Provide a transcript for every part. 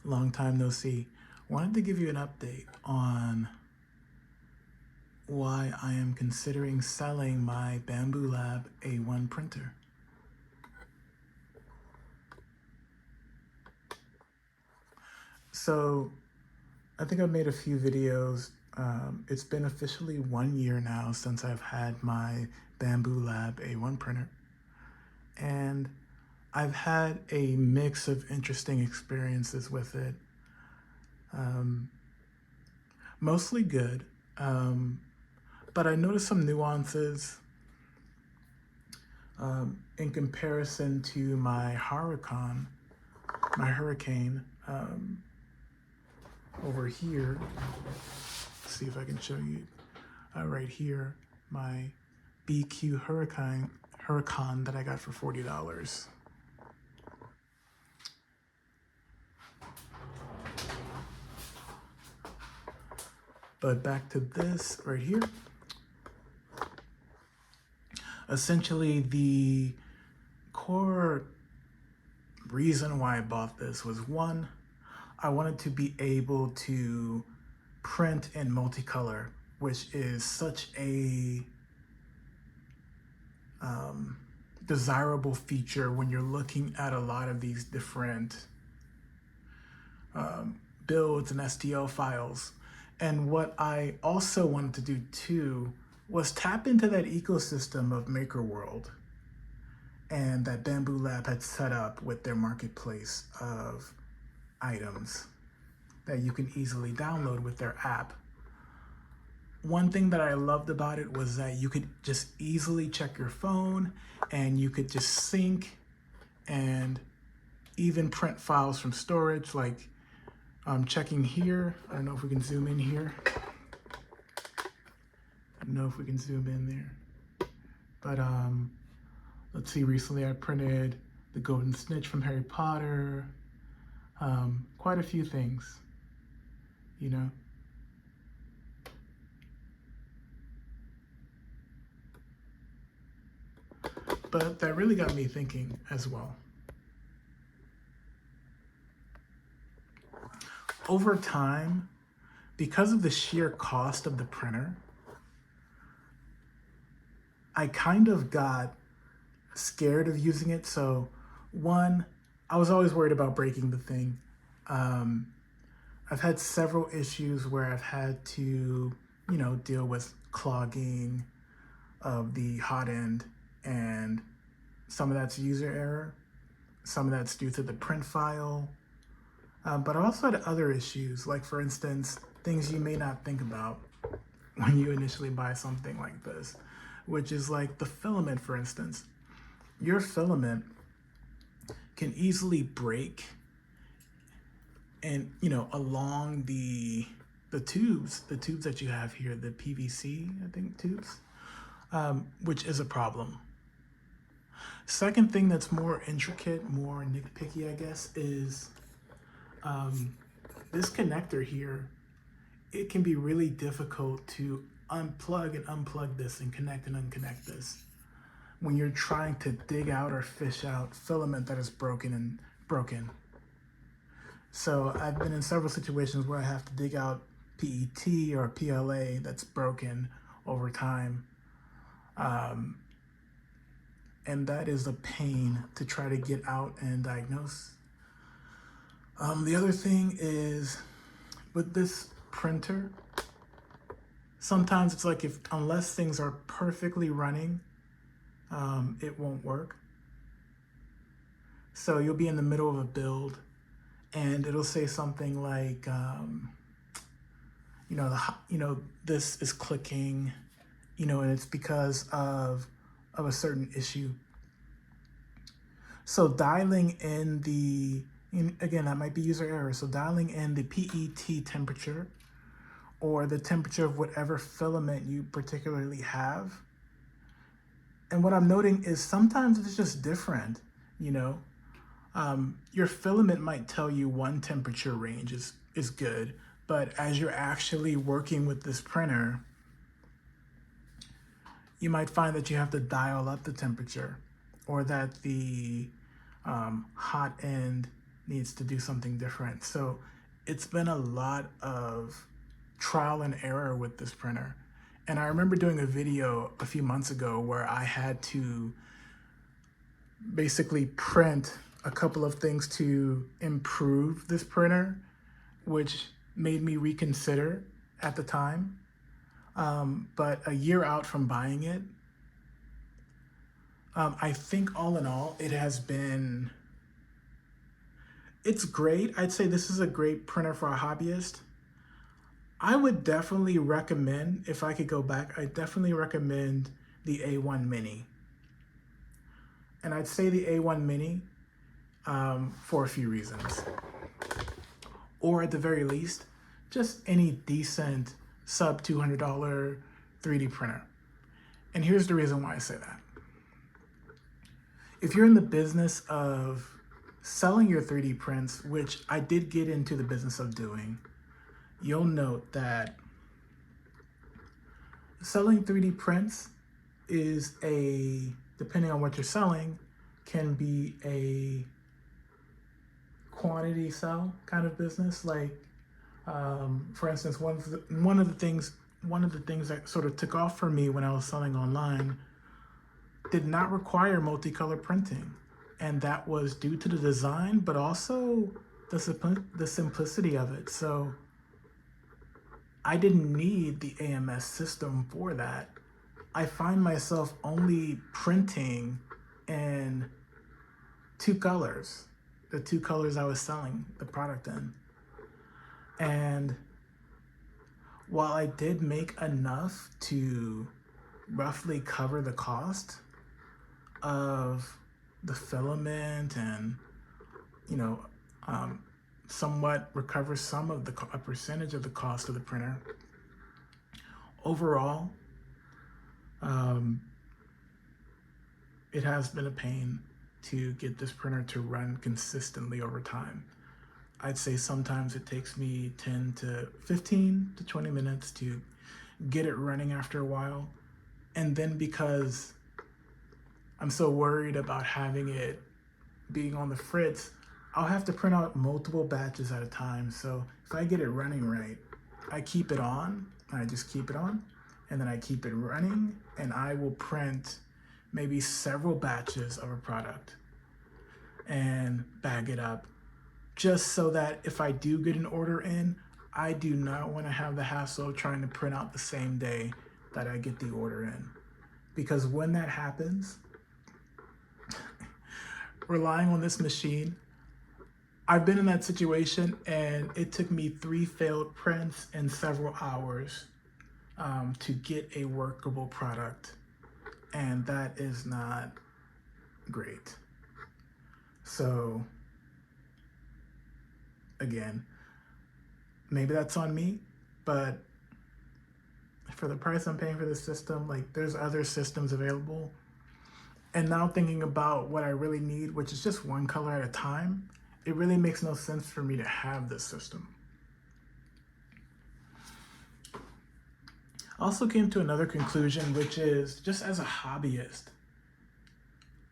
Long time no see. Wanted to give you an update on why I am considering selling my Bambu Lab A1 printer. So I think I've made a few videos. It's been officially 1 year now since I've had my Bambu Lab A1 printer. And I've had a mix of interesting experiences with it. Mostly good, but I noticed some nuances in comparison to my Hurakan, over here. Let's see if I can show you right here, my BQ Hurakan that I got for $40. But back to this right here. Essentially, the core reason why I bought this was, one, I wanted to be able to print in multicolor, which is such a desirable feature when you're looking at a lot of these different builds and STL files. And what I also wanted to do too was tap into that ecosystem of MakerWorld and that Bambu Lab had set up with their marketplace of items that you can easily download with their app. One thing that I loved about it was that you could just easily check your phone and you could just sync and even print files from storage, like checking here. I don't know if we can zoom in here. I don't know if we can zoom in there. But let's see, recently I printed the Golden Snitch from Harry Potter. Quite a few things, you know. But that really got me thinking as well. Over time, because of the sheer cost of the printer, I kind of got scared of using it. So one, I was always worried about breaking the thing. I've had several issues where I've had to, deal with clogging of the hot end, and some of that's user error, some of that's due to the print file. But I also had other issues, like for instance, things you may not think about when you initially buy something like this, which is like the filament, for instance. Your filament can easily break and, along the tubes that you have here, the PVC, I think, tubes, which is a problem. Second thing that's more intricate, more nitpicky, I guess, is this connector here. It can be really difficult to unplug and unplug this and connect and unconnect this when you're trying to dig out or fish out filament that is broken. So I've been in several situations where I have to dig out PET or PLA that's broken over time. And that is a pain to try to get out and diagnose. The other thing is, with this printer, sometimes it's like unless things are perfectly running, it won't work. So you'll be in the middle of a build and it'll say something like, this is clicking, and it's because of a certain issue. So dialing in again, that might be user error. So dialing in the PET temperature or the temperature of whatever filament you particularly have. And what I'm noting is sometimes it's just different, Your filament might tell you one temperature range is good, but as you're actually working with this printer, you might find that you have to dial up the temperature, or that the hot end needs to do something different. So it's been a lot of trial and error with this printer. And I remember doing a video a few months ago where I had to basically print a couple of things to improve this printer, which made me reconsider at the time. But a year out from buying it, I think all in all, it's great. I'd say this is a great printer for a hobbyist. I would definitely recommend, if I could go back, I definitely recommend the A1 Mini. And I'd say the A1 Mini for a few reasons. Or at the very least, just any decent sub $200 3D printer. And here's the reason why I say that. If you're in the business of selling your 3D prints, which I did get into the business of doing, you'll note that selling 3D prints is depending on what you're selling, can be a quantity sell kind of business. Like, for instance, one of the things that sort of took off for me when I was selling online did not require multicolor printing. And that was due to the design, but also the simplicity of it. So I didn't need the AMS system for that. I find myself only printing in two colors, the two colors I was selling the product in. And while I did make enough to roughly cover the cost of the filament and, somewhat recover some of a percentage of the cost of the printer, overall, it has been a pain to get this printer to run consistently over time. I'd say sometimes it takes me 10 to 15 to 20 minutes to get it running after a while. And then because I'm so worried about having it being on the fritz, I'll have to print out multiple batches at a time. So if I get it running right, I keep it on, and I just keep it on, and then I keep it running, and I will print maybe several batches of a product and bag it up, just so that if I do get an order in, I do not want to have the hassle of trying to print out the same day that I get the order in. Because when that happens, relying on this machine, I've been in that situation, and it took me 3 failed prints in several hours to get a workable product. And that is not great. So again, maybe that's on me, but for the price I'm paying for this system, like, there's other systems available. And now thinking about what I really need, which is just one color at a time, it really makes no sense for me to have this system. I also came to another conclusion, which is, just as a hobbyist,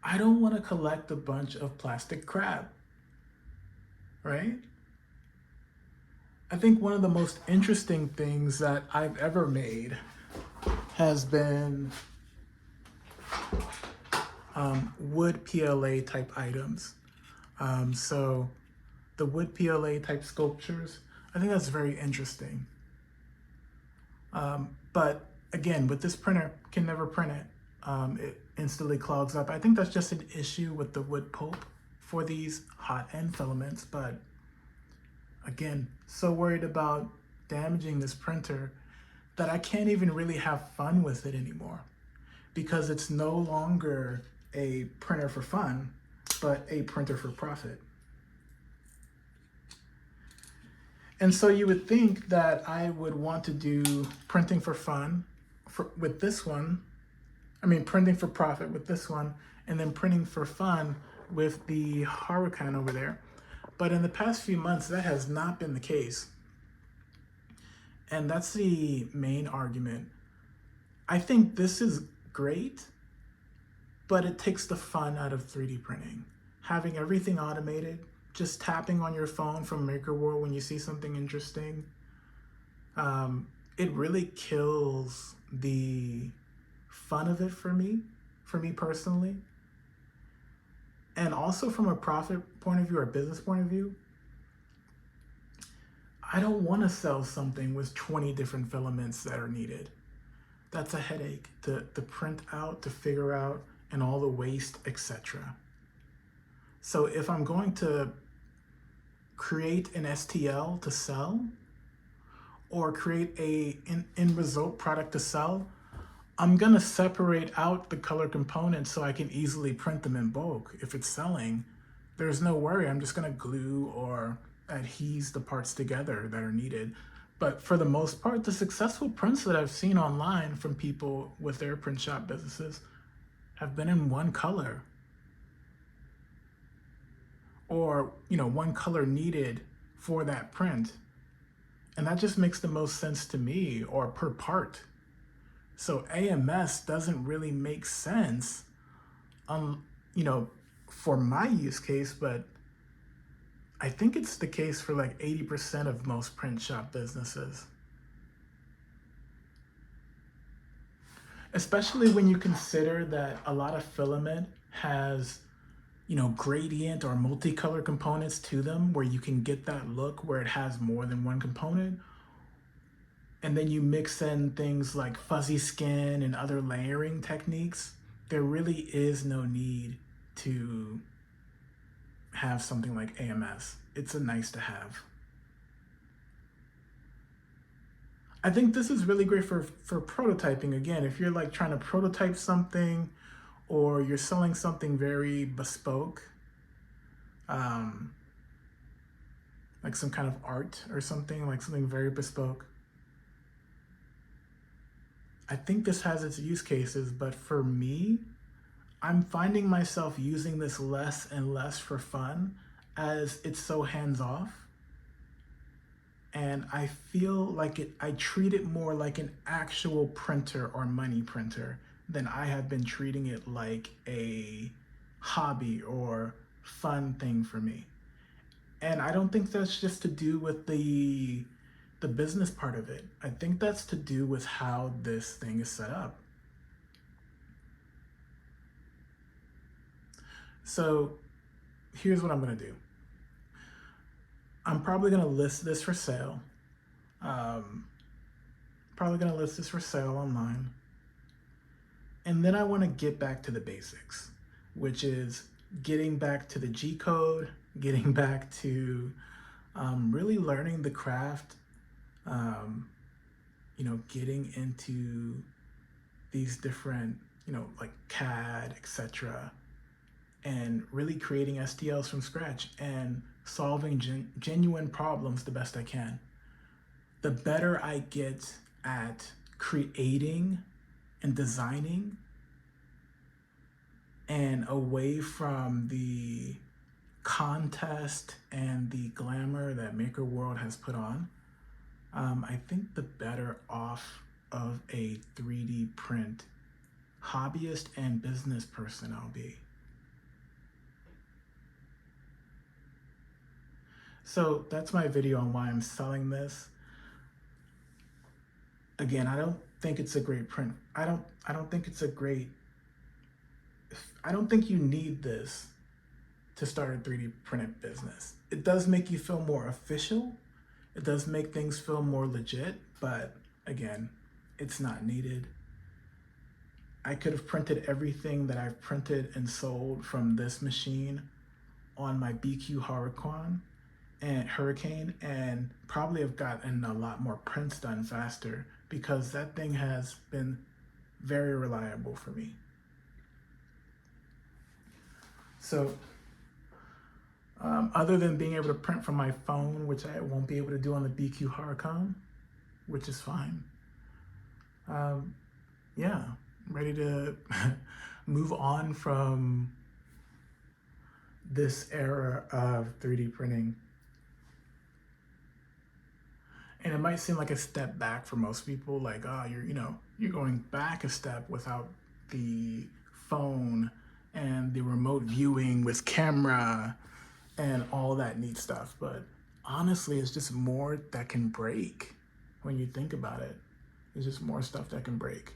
I don't want to collect a bunch of plastic crap, right? I think one of the most interesting things that I've ever made has been wood PLA type items. So the wood PLA type sculptures, I think that's very interesting. But again, with this printer, can never print it. It instantly clogs up. I think that's just an issue with the wood pulp for these hot end filaments. But again, so worried about damaging this printer that I can't even really have fun with it anymore, because it's no longer a printer for fun, but a printer for profit. And so you would think that I would want to do printing for fun with this one. I mean, printing for profit with this one, and then printing for fun with the Hurakan over there. But in the past few months, that has not been the case. And that's the main argument. I think this is great, but it takes the fun out of 3D printing. Having everything automated, just tapping on your phone from MakerWorld when you see something interesting, it really kills the fun of it for me personally. And also from a profit point of view or a business point of view, I don't want to sell something with 20 different filaments that are needed. That's a headache to print out, to figure out, and all the waste, etc. So if I'm going to create an STL to sell or create a end result product to sell, I'm gonna separate out the color components so I can easily print them in bulk. If it's selling, there's no worry. I'm just gonna glue or adhese the parts together that are needed. But for the most part, the successful prints that I've seen online from people with their print shop businesses have been in one color, or one color needed for that print. And that just makes the most sense to me, or per part. So AMS doesn't really make sense, for my use case, but I think it's the case for like 80% of most print shop businesses. Especially when you consider that a lot of filament has, gradient or multicolor components to them, where you can get that look where it has more than one component. And then you mix in things like fuzzy skin and other layering techniques. There really is no need to have something like AMS. It's a nice to have. I think this is really great for prototyping. Again, if you're like trying to prototype something, or you're selling something very bespoke, like some kind of art or something, like something very bespoke, I think this has its use cases. But for me, I'm finding myself using this less and less for fun, as it's so hands-off. And I feel like I treat it more like an actual printer or money printer than I have been treating it like a hobby or fun thing for me. And I don't think that's just to do with the business part of it. I think that's to do with how this thing is set up. So here's what I'm gonna do. I'm probably gonna list this for sale. Probably gonna list this for sale online. And then I wanna get back to the basics, which is getting back to the G code, getting back to really learning the craft, getting into these different, like CAD, etc., and really creating STLs from scratch and solving genuine problems the best I can. The better I get at creating and designing, and away from the contest and the glamour that MakerWorld has put on, I think the better off of a 3D print hobbyist and business person I'll be. So that's my video on why I'm selling this. Again, I don't think it's a great print. I don't think it's a great, I don't think you need this to start a 3D printed business. It does make you feel more official. It does make things feel more legit, but again, it's not needed. I could have printed everything that I've printed and sold from this machine on my BQ Hurakan and probably have gotten a lot more prints done faster, because that thing has been very reliable for me. So other than being able to print from my phone, which I won't be able to do on the BQ Hurakan, which is fine. Yeah, I'm ready to move on from this era of 3D printing. And it might seem like a step back for most people, like, oh, you're going back a step without the phone and the remote viewing with camera and all that neat stuff. But honestly, it's just more that can break when you think about it. There's just more stuff that can break.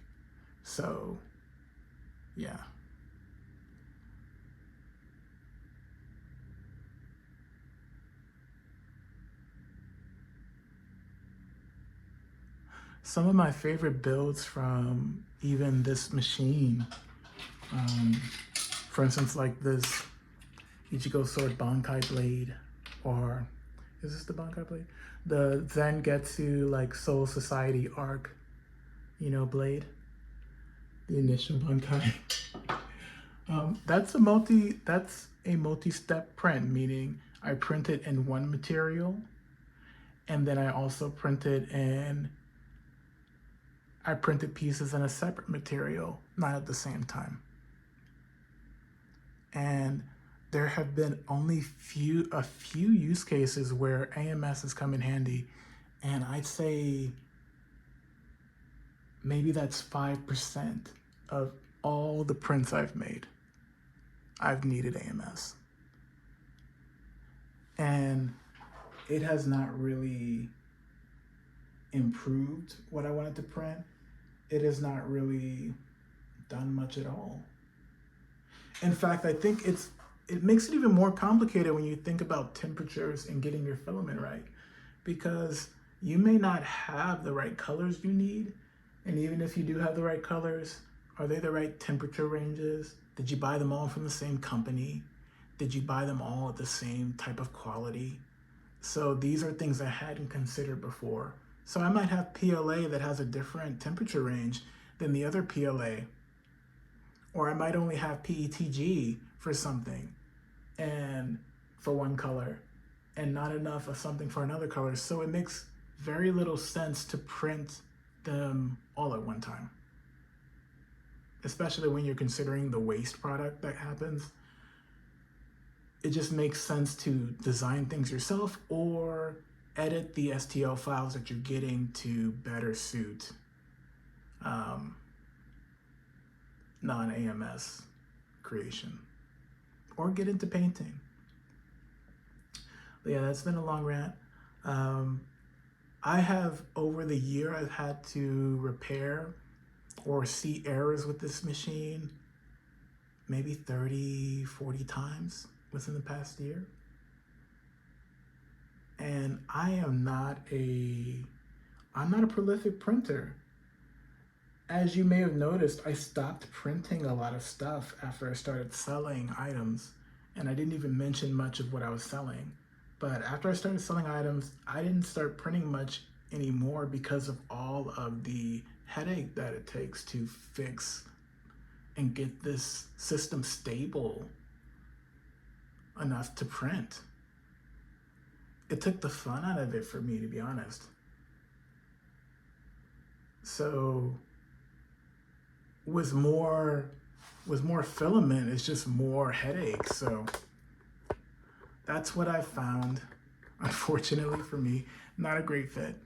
So, yeah. Some of my favorite builds from even this machine, um, for instance, like this Ichigo Sword Bankai blade, or is this the Bankai blade? The Zangetsu like Soul Society arc, blade, the initial Bankai. That's a multi-step print, meaning I print it in one material, and then I printed pieces in a separate material, not at the same time. And there have been only a few use cases where AMS has come in handy, and I'd say maybe that's 5% of all the prints I've made. I've needed AMS. And it has not really improved what I wanted to print. It has not really done much at all. In fact, I think it makes it even more complicated when you think about temperatures and getting your filament right, because you may not have the right colors you need, and even if you do have the right colors, are they the right temperature ranges? Did you buy them all from the same company? Did you buy them all at the same type of quality? So these are things I hadn't considered before. So I might have PLA that has a different temperature range than the other PLA. Or I might only have PETG for something and for one color and not enough of something for another color. So it makes very little sense to print them all at one time, especially when you're considering the waste product that happens. It just makes sense to design things yourself or edit the STL files that you're getting to better suit non-AMS creation, or get into painting. But yeah, that's been a long rant. I have, over the year, I've had to repair or see errors with this machine maybe 30, 40 times within the past year. And I'm not a prolific printer. As you may have noticed, I stopped printing a lot of stuff after I started selling items, and I didn't even mention much of what I was selling. But after I started selling items, I didn't start printing much anymore because of all of the headache that it takes to fix and get this system stable enough to print. It took the fun out of it for me, to be honest. So with more filament, it's just more headache. So that's what I found. Unfortunately for me, not a great fit.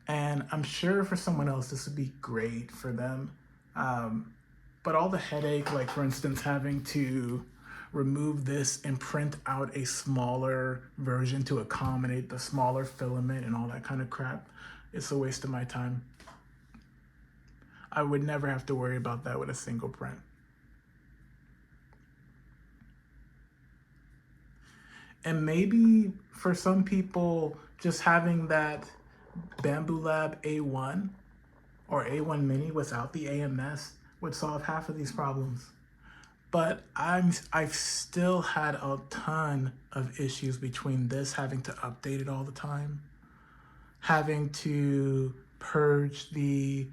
And I'm sure for someone else this would be great for them. But all the headache, like for instance, having to remove this and print out a smaller version to accommodate the smaller filament and all that kind of crap, it's a waste of my time. I would never have to worry about that with a single print. And maybe for some people, just having that Bambu Lab A1 or A1 Mini without the AMS would solve half of these problems. But I've still had a ton of issues between this having to update it all the time, having to purge the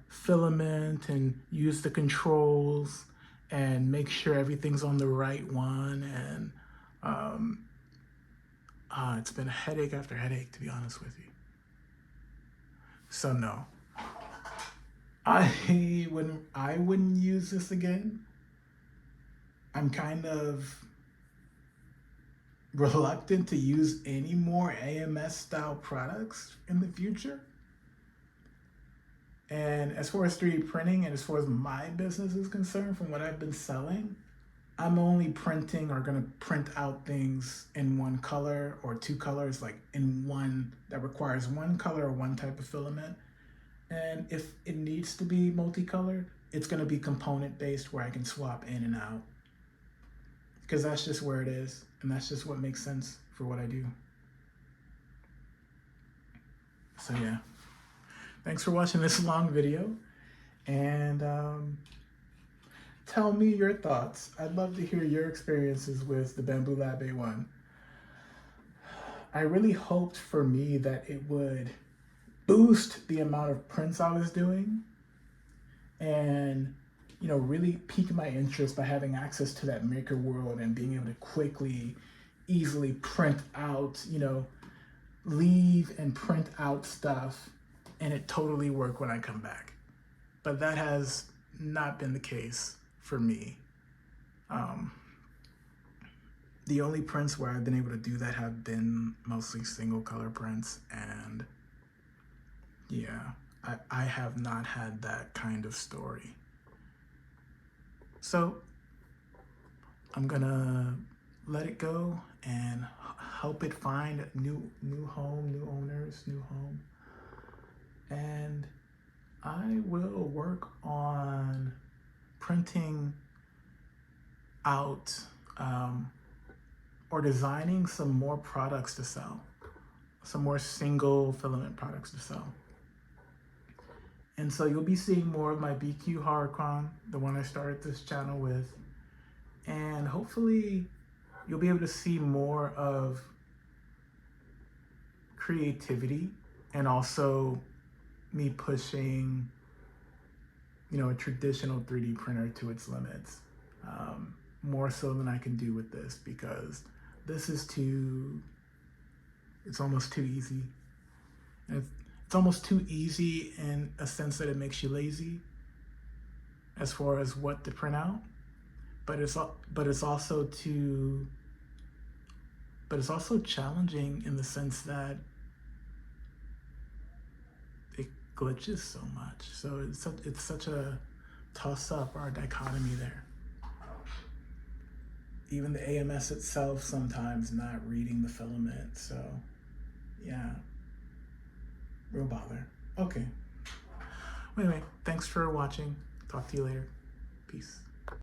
filament and use the controls and make sure everything's on the right one, and it's been headache after headache, to be honest with you. So no, I wouldn't use this again. I'm kind of reluctant to use any more AMS style products in the future. And as far as 3D printing and as far as my business is concerned, from what I've been selling, I'm only printing or gonna print out things in one color or two colors, like in one that requires one color or one type of filament. And if it needs to be multicolored, it's gonna be component based where I can swap in and out. Because that's just where it is, and that's just what makes sense for what I do. So yeah, thanks for watching this long video, and tell me your thoughts. I'd love to hear your experiences with the Bambu Lab A1. I really hoped for me that it would boost the amount of prints I was doing and really pique my interest by having access to that MakerWorld and being able to quickly, easily print out, leave and print out stuff, and it totally worked when I come back. But that has not been the case for me. The only prints where I've been able to do that have been mostly single color prints, and yeah, I have not had that kind of story. So I'm gonna let it go and help it find new home, new owners, new home. And I will work on printing out or designing some more products to sell, some more single filament products to sell. And so you'll be seeing more of my BQ Hurakan, the one I started this channel with. And hopefully you'll be able to see more of creativity and also me pushing, a traditional 3D printer to its limits. More so than I can do with this, because this is it's almost too easy. And it's almost too easy in a sense that it makes you lazy as far as what to print out. But it's also challenging in the sense that it glitches so much. So it's such a toss up or a dichotomy there. Even the AMS itself sometimes not reading the filament. So yeah, real bother. Okay. Anyway, thanks for watching. Talk to you later. Peace.